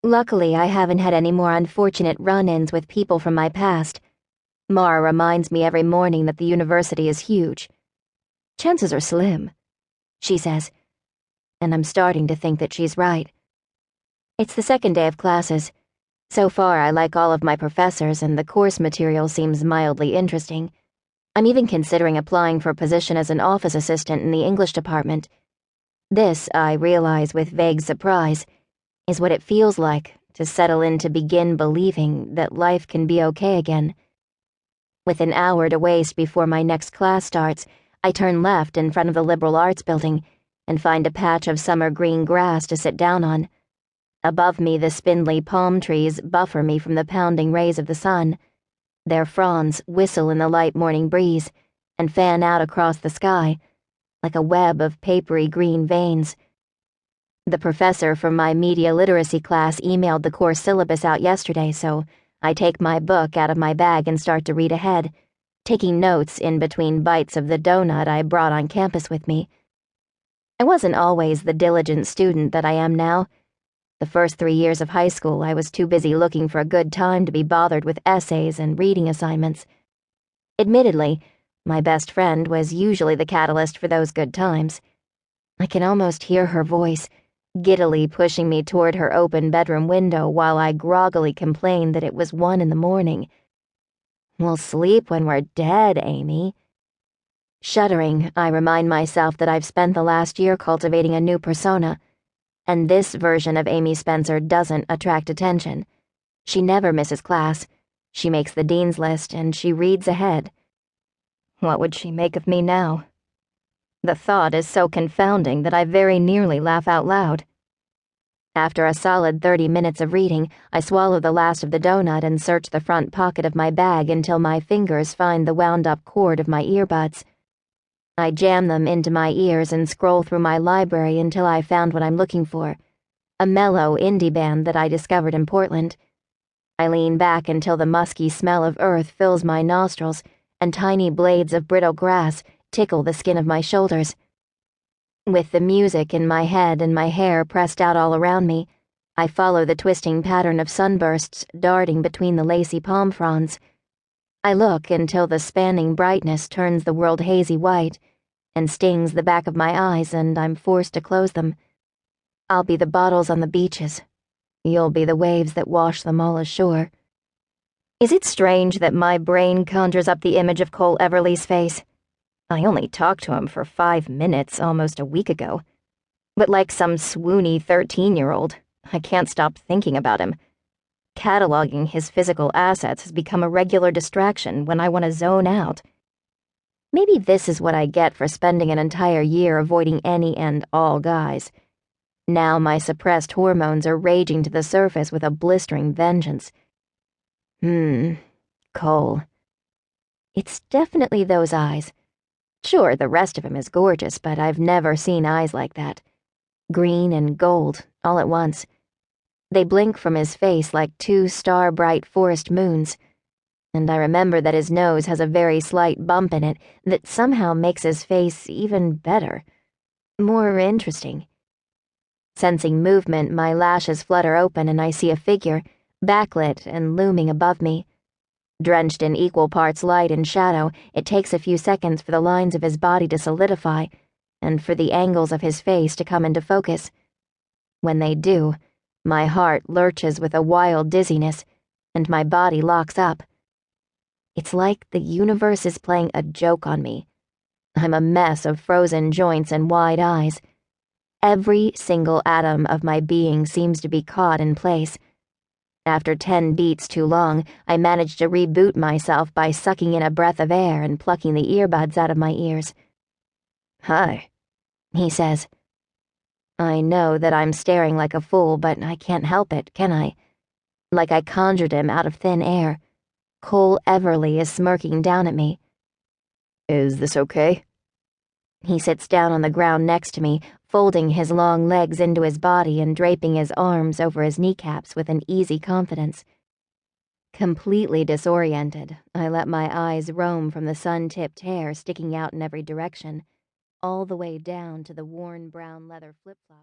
Luckily, I haven't had any more unfortunate run-ins with people from my past. Mara reminds me every morning that the university is huge. Chances are slim, she says, and I'm starting to think that she's right. It's the second day of classes. So far, I like all of my professors, and the course material seems mildly interesting. I'm even considering applying for a position as an office assistant in the English department. This, I realize with vague surprise, is what it feels like to settle in to begin believing that life can be okay again. With an hour to waste before my next class starts, I turn left in front of the liberal arts building and find a patch of summer green grass to sit down on. Above me, the spindly palm trees buffer me from the pounding rays of the sun. Their fronds whistle in the light morning breeze and fan out across the sky like a web of papery green veins. The professor from my media literacy class emailed the course syllabus out yesterday, so I take my book out of my bag and start to read ahead, taking notes in between bites of the donut I brought on campus with me. I wasn't always the diligent student that I am now. The first 3 years of high school, I was too busy looking for a good time to be bothered with essays and reading assignments. Admittedly, my best friend was usually the catalyst for those good times. I can almost hear her voice, giddily pushing me toward her open bedroom window while I groggily complained that it was 1 a.m. We'll sleep when we're dead, Aimee. Shuddering, I remind myself that I've spent the last year cultivating a new persona, and this version of Aimee Spencer doesn't attract attention. She never misses class, she makes the dean's list, and she reads ahead. What would she make of me now? The thought is so confounding that I very nearly laugh out loud. After a solid 30 minutes of reading, I swallow the last of the donut and search the front pocket of my bag until my fingers find the wound-up cord of my earbuds. I jam them into my ears and scroll through my library until I found what I'm looking for, a mellow indie band that I discovered in Portland. I lean back until the musky smell of earth fills my nostrils and tiny blades of brittle grass tickle the skin of my shoulders. With the music in my head and my hair pressed out all around me, I follow the twisting pattern of sunbursts darting between the lacy palm fronds. I look until the spanning brightness turns the world hazy white and stings the back of my eyes, and I'm forced to close them. I'll be the bottles on the beaches. You'll be the waves that wash them all ashore. Is it strange that my brain conjures up the image of Cole Everly's face? I only talked to him for 5 minutes almost a week ago. But like some swoony 13-year-old, I can't stop thinking about him. Cataloging his physical assets has become a regular distraction when I want to zone out. Maybe this is what I get for spending an entire year avoiding any and all guys. Now my suppressed hormones are raging to the surface with a blistering vengeance. Cole. It's definitely those eyes. Sure, the rest of him is gorgeous, but I've never seen eyes like that. Green and gold, all at once. They blink from his face like 2 star-bright forest moons, and I remember that his nose has a very slight bump in it that somehow makes his face even better, more interesting. Sensing movement, my lashes flutter open and I see a figure, backlit and looming above me. Drenched in equal parts light and shadow, it takes a few seconds for the lines of his body to solidify and for the angles of his face to come into focus. When they do, my heart lurches with a wild dizziness, and my body locks up. It's like the universe is playing a joke on me. I'm a mess of frozen joints and wide eyes. Every single atom of my being seems to be caught in place. After 10 beats too long, I manage to reboot myself by sucking in a breath of air and plucking the earbuds out of my ears. "Hi," he says. I know that I'm staring like a fool, but I can't help it, can I? Like I conjured him out of thin air. Cole Everly is smirking down at me. "Is this okay?" He sits down on the ground next to me, folding his long legs into his body and draping his arms over his kneecaps with an easy confidence. Completely disoriented, I let my eyes roam from the sun-tipped hair sticking out in every direction, all the way down to the worn brown leather flip-flops.